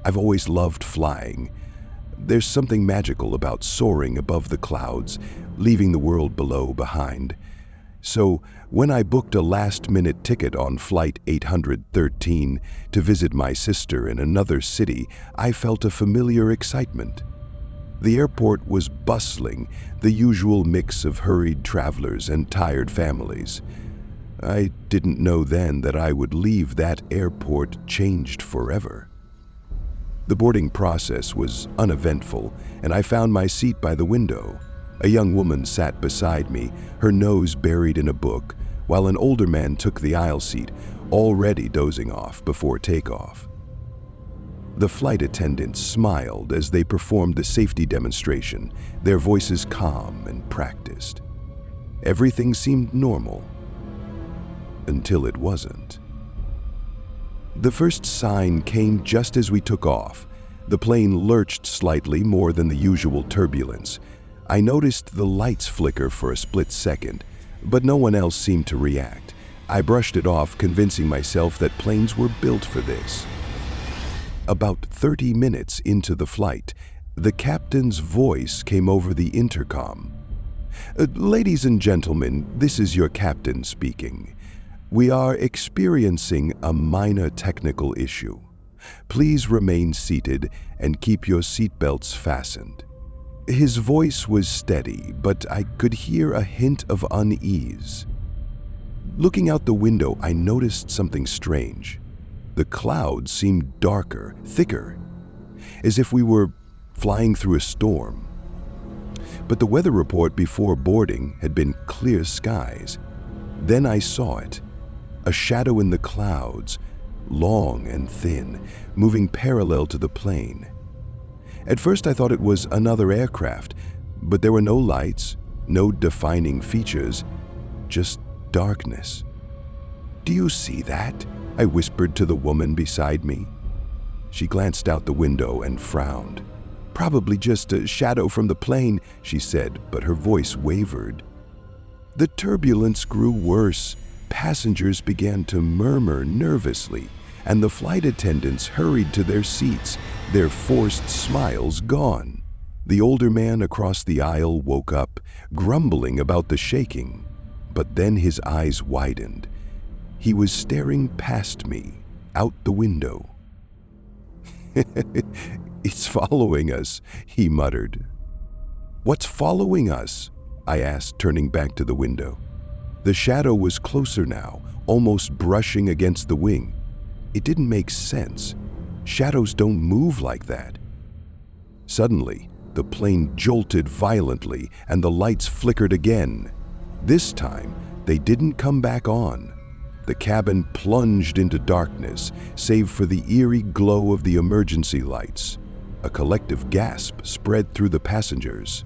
I've always loved flying. There's something magical about soaring above the clouds, leaving the world below behind. So, when I booked a last-minute ticket on Flight 813 to visit my sister in another city, I felt a familiar excitement. The airport was bustling, the usual mix of hurried travelers and tired families. I didn't know then that I would leave that airport changed forever. The boarding process was uneventful, and I found my seat by the window. A young woman sat beside me, her nose buried in a book, while an older man took the aisle seat, already dozing off before takeoff. The flight attendants smiled as they performed the safety demonstration, their voices calm and practiced. Everything seemed normal, until it wasn't. The first sign came just as we took off. The plane lurched slightly more than the usual turbulence. I noticed the lights flicker for a split second, but no one else seemed to react. I brushed it off, convincing myself that planes were built for this. About 30 minutes into the flight, the captain's voice came over the intercom. "Ladies and gentlemen, this is your captain speaking. We are experiencing a minor technical issue. Please remain seated and keep your seatbelts fastened." His voice was steady, but I could hear a hint of unease. Looking out the window, I noticed something strange. The clouds seemed darker, thicker, as if we were flying through a storm. But the weather report before boarding had been clear skies. Then I saw it, a shadow in the clouds, long and thin, moving parallel to the plane. At first I thought it was another aircraft, but there were no lights, no defining features, just darkness. "Do you see that?" I whispered to the woman beside me. She glanced out the window and frowned. "Probably just a shadow from the plane," she said, but her voice wavered. The turbulence grew worse. Passengers began to murmur nervously, and the flight attendants hurried to their seats, their forced smiles gone. The older man across the aisle woke up, grumbling about the shaking, but then his eyes widened. He was staring past me, out the window. "It's following us," he muttered. "What's following us?" I asked, turning back to the window. The shadow was closer now, almost brushing against the wing. It didn't make sense. Shadows don't move like that. Suddenly, the plane jolted violently and the lights flickered again. This time, they didn't come back on. The cabin plunged into darkness, save for the eerie glow of the emergency lights. A collective gasp spread through the passengers.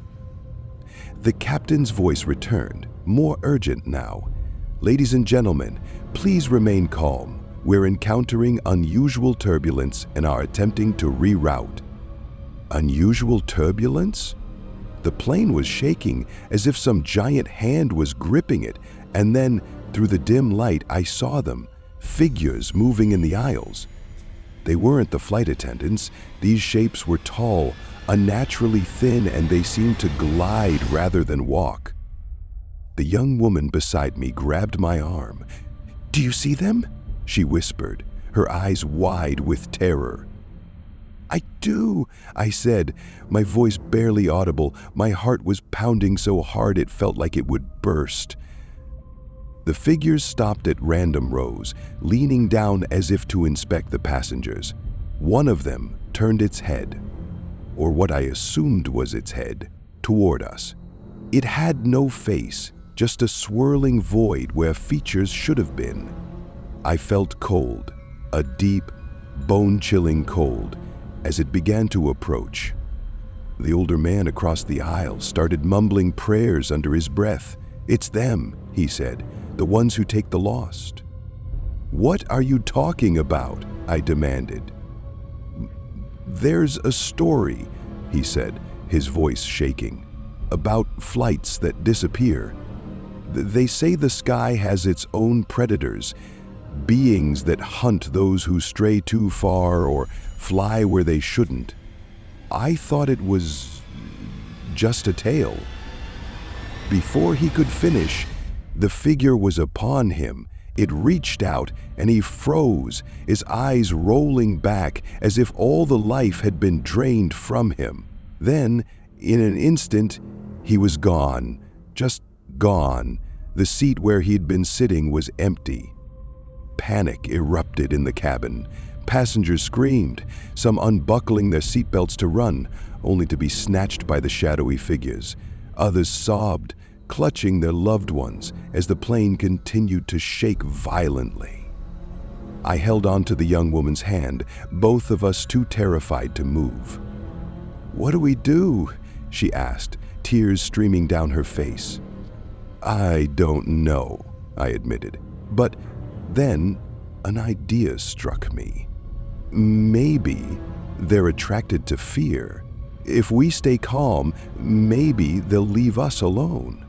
The captain's voice returned, more urgent now. "Ladies and gentlemen, please remain calm. We're encountering unusual turbulence and are attempting to reroute." Unusual turbulence? The plane was shaking as if some giant hand was gripping it, and then, through the dim light, I saw them, figures moving in the aisles. They weren't the flight attendants. These shapes were tall, unnaturally thin, and they seemed to glide rather than walk. The young woman beside me grabbed my arm. "Do you see them?" she whispered, her eyes wide with terror. "I do," I said, my voice barely audible. My heart was pounding so hard it felt like it would burst. The figures stopped at random rows, leaning down as if to inspect the passengers. One of them turned its head, or what I assumed was its head, toward us. It had no face, just a swirling void where features should have been. I felt cold, a deep, bone-chilling cold, as it began to approach. The older man across the aisle started mumbling prayers under his breath. "It's them," he said, "the ones who take the lost." "What are you talking about?" I demanded. "There's a story," he said, his voice shaking, "about flights that disappear. They say the sky has its own predators. beings that hunt those who stray too far or fly where they shouldn't. I thought it was just a tale. Before he could finish, the figure was upon him. It reached out and he froze, his eyes rolling back as if all the life had been drained from him. Then, in an instant, he was gone, just gone. The seat where he'd been sitting was empty. Panic erupted in the cabin. Passengers screamed, some unbuckling their seatbelts to run, only to be snatched by the shadowy figures. Others sobbed, clutching their loved ones as the plane continued to shake violently. I held on to the young woman's hand, both of us too terrified to move. "What do we do?" she asked, tears streaming down her face. "I don't know," I admitted. But then an idea struck me. Maybe they're attracted to fear. If we stay calm, maybe they'll leave us alone.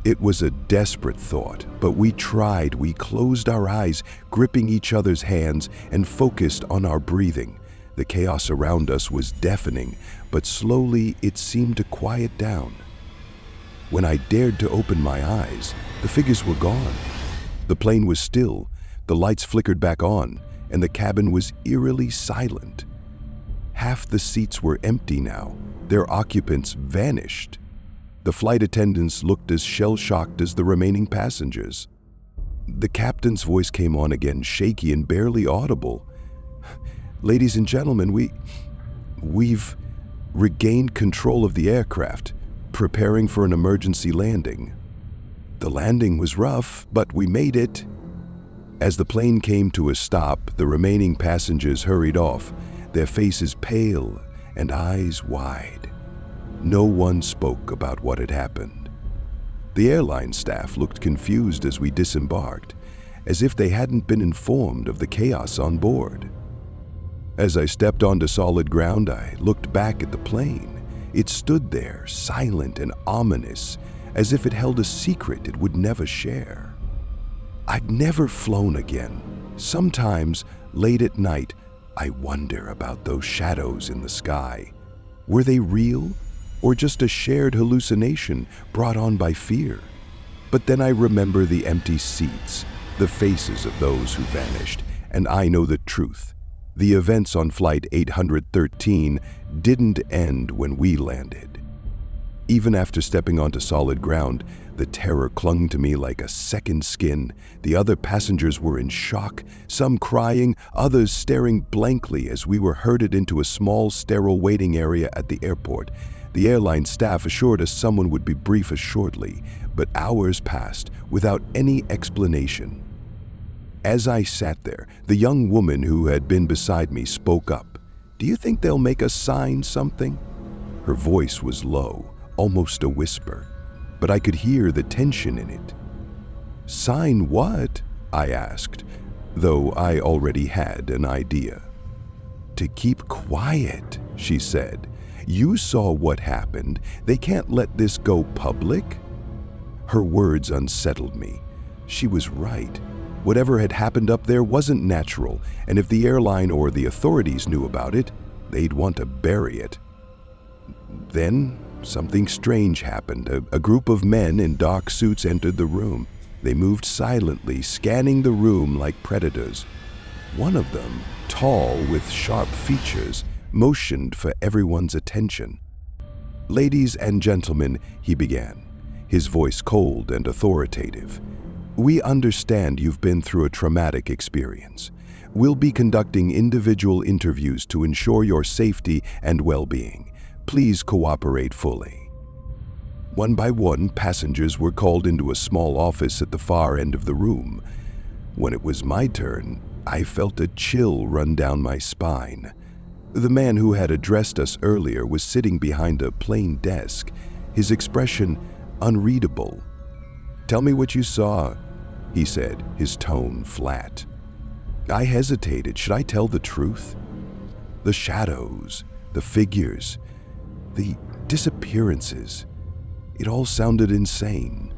It was a desperate thought, but we tried. We closed our eyes, gripping each other's hands, and focused on our breathing. The chaos around us was deafening, but slowly it seemed to quiet down. When I dared to open my eyes, the figures were gone. The plane was still, the lights flickered back on, and the cabin was eerily silent. Half the seats were empty now, their occupants vanished. The flight attendants looked as shell-shocked as the remaining passengers. The captain's voice came on again, shaky and barely audible. "Ladies and gentlemen, we've regained control of the aircraft, preparing for an emergency landing. The landing was rough, but we made it." As the plane came to a stop, the remaining passengers hurried off, their faces pale and eyes wide. No one spoke about what had happened. The airline staff looked confused as we disembarked, as if they hadn't been informed of the chaos on board. As I stepped onto solid ground, I looked back at the plane. It stood there, silent and ominous, as if it held a secret it would never share. I'd never flown again. Sometimes, late at night, I wonder about those shadows in the sky. Were they real, or just a shared hallucination brought on by fear? But then I remember the empty seats, the faces of those who vanished, and I know the truth. The events on Flight 813 didn't end when we landed. Even after stepping onto solid ground, the terror clung to me like a second skin. The other passengers were in shock, some crying, others staring blankly as we were herded into a small, sterile waiting area at the airport. The airline staff assured us someone would be brief us shortly, but hours passed without any explanation. As I sat there, the young woman who had been beside me spoke up. "Do you think they'll make us sign something?" Her voice was low, almost a whisper, but I could hear the tension in it. "Sign what?" I asked, though I already had an idea. "To keep quiet," she said. "You saw what happened. They can't let this go public." Her words unsettled me. She was right. Whatever had happened up there wasn't natural, and if the airline or the authorities knew about it, they'd want to bury it. Then something strange happened. A group of men in dark suits entered the room. They moved silently, scanning the room like predators. One of them, tall with sharp features, motioned for everyone's attention. "Ladies and gentlemen," he began, his voice cold and authoritative. "We understand you've been through a traumatic experience. We'll be conducting individual interviews to ensure your safety and well-being. Please cooperate fully." One by one, passengers were called into a small office at the far end of the room. When it was my turn, I felt a chill run down my spine. The man who had addressed us earlier was sitting behind a plain desk, his expression unreadable. "Tell me what you saw," he said, his tone flat. I hesitated. Should I tell the truth? The shadows, the figures, the disappearances. It all sounded insane.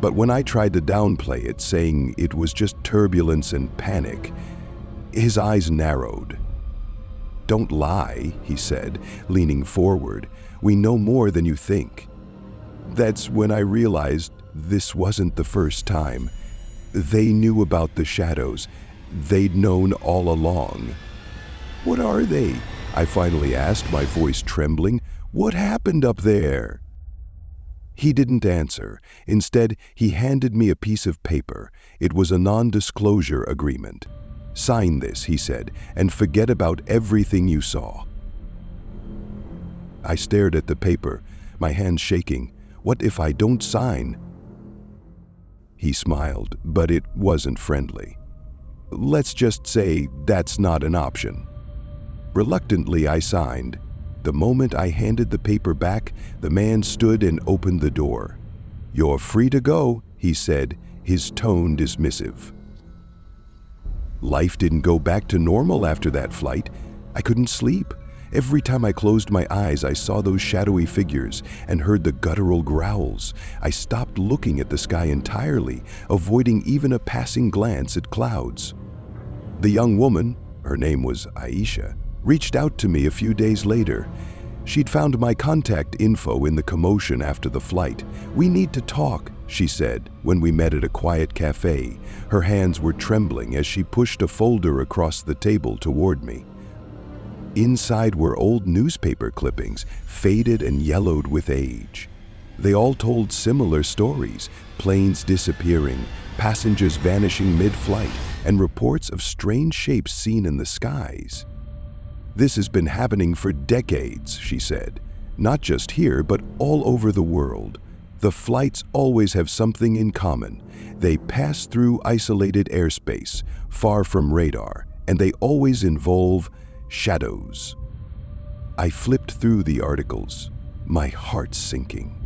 But when I tried to downplay it, saying it was just turbulence and panic, his eyes narrowed. "Don't lie," he said, leaning forward. "We know more than you think." That's when I realized this wasn't the first time. They knew about the shadows. They'd known all along. "What are they?" I finally asked, my voice trembling. "What happened up there?" He didn't answer. Instead, he handed me a piece of paper. It was a non-disclosure agreement. "Sign this," he said, "and forget about everything you saw." I stared at the paper, my hands shaking. "What if I don't sign?" He smiled, but it wasn't friendly. "Let's just say that's not an option." Reluctantly, I signed. The moment I handed the paper back, the man stood and opened the door. "You're free to go," he said, his tone dismissive. Life didn't go back to normal after that flight. I couldn't sleep. Every time I closed my eyes, I saw those shadowy figures and heard the guttural growls. I stopped looking at the sky entirely, avoiding even a passing glance at clouds. The young woman, her name was Aisha, reached out to me a few days later. She'd found my contact info in the commotion after the flight. "We need to talk," she said when we met at a quiet cafe. Her hands were trembling as she pushed a folder across the table toward me. Inside were old newspaper clippings, faded and yellowed with age. They all told similar stories: planes disappearing, passengers vanishing mid-flight, and reports of strange shapes seen in the skies. "This has been happening for decades," she said. "Not just here, but all over the world. The flights always have something in common. They pass through isolated airspace, far from radar, and they always involve shadows." I flipped through the articles, my heart sinking.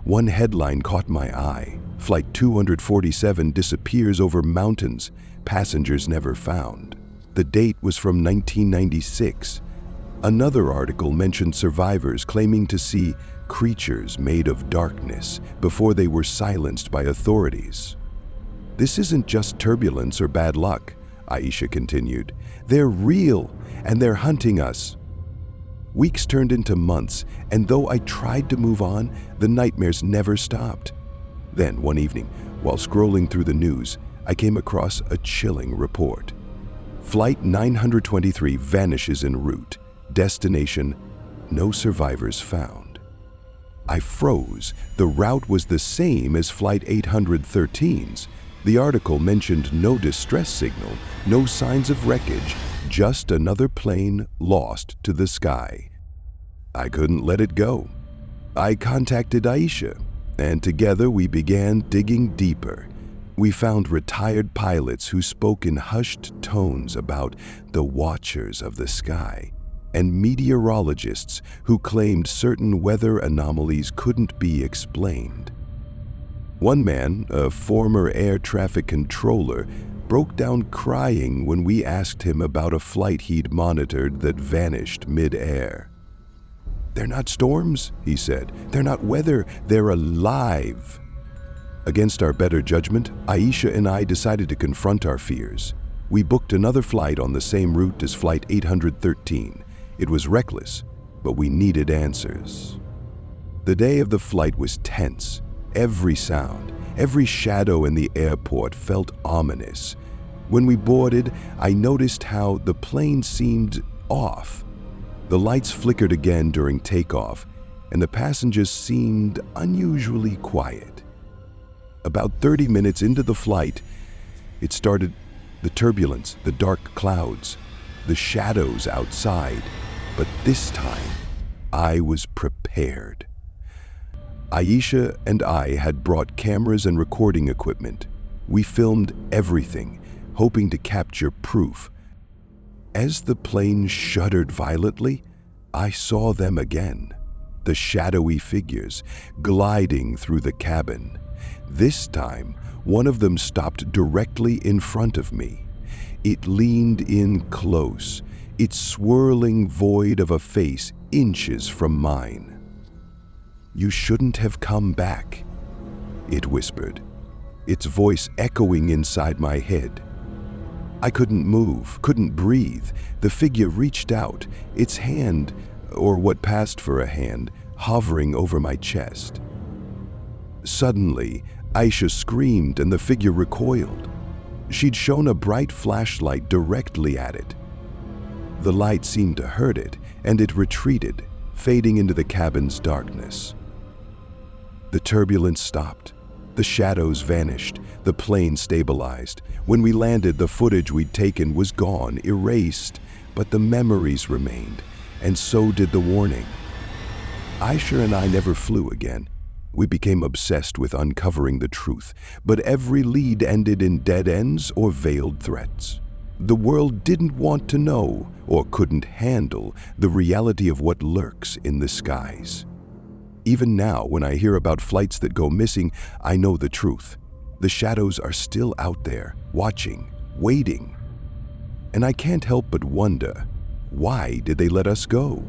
One headline caught my eye: "Flight 247 disappears over mountains, passengers never found." The date was from 1996. Another article mentioned survivors claiming to see creatures made of darkness before they were silenced by authorities. "This isn't just turbulence or bad luck," Aisha continued. "They're real, and they're hunting us." Weeks turned into months, and though I tried to move on, the nightmares never stopped. Then, one evening, while scrolling through the news, I came across a chilling report. "Flight 923 vanishes en route. Destination, no survivors found." I froze. The route was the same as Flight 813's. The article mentioned no distress signal, no signs of wreckage, just another plane lost to the sky. I couldn't let it go. I contacted Aisha, and together we began digging deeper. We found retired pilots who spoke in hushed tones about the watchers of the sky, and meteorologists who claimed certain weather anomalies couldn't be explained. One man, a former air traffic controller, broke down crying when we asked him about a flight he'd monitored that vanished mid-air. "They're not storms," he said. "They're not weather, they're alive." Against our better judgment, Aisha and I decided to confront our fears. We booked another flight on the same route as Flight 813. It was reckless, but we needed answers. The day of the flight was tense. Every sound, every shadow in the airport felt ominous. When we boarded, I noticed how the plane seemed off. The lights flickered again during takeoff, and the passengers seemed unusually quiet. About 30 minutes into the flight, it started: the turbulence, the dark clouds, the shadows outside. But this time, I was prepared. Aisha and I had brought cameras and recording equipment. We filmed everything, hoping to capture proof. As the plane shuddered violently, I saw them again, the shadowy figures gliding through the cabin. This time, one of them stopped directly in front of me. It leaned in close, its swirling void of a face inches from mine. "You shouldn't have come back," it whispered. its voice echoing inside my head. I couldn't move, couldn't breathe. The figure reached out, its hand, or what passed for a hand, hovering over my chest. Suddenly, Aisha screamed and the figure recoiled. She'd shone a bright flashlight directly at it. The light seemed to hurt it, and it retreated, fading into the cabin's darkness. The turbulence stopped. The shadows vanished. The plane stabilized. When we landed, the footage we'd taken was gone, erased, but the memories remained, and so did the warning. Aisha and I never flew again. We became obsessed with uncovering the truth, but every lead ended in dead ends or veiled threats. The world didn't want to know, or couldn't handle, the reality of what lurks in the skies. Even now, when I hear about flights that go missing, I know the truth. The shadows are still out there, watching, waiting. And I can't help but wonder, why did they let us go?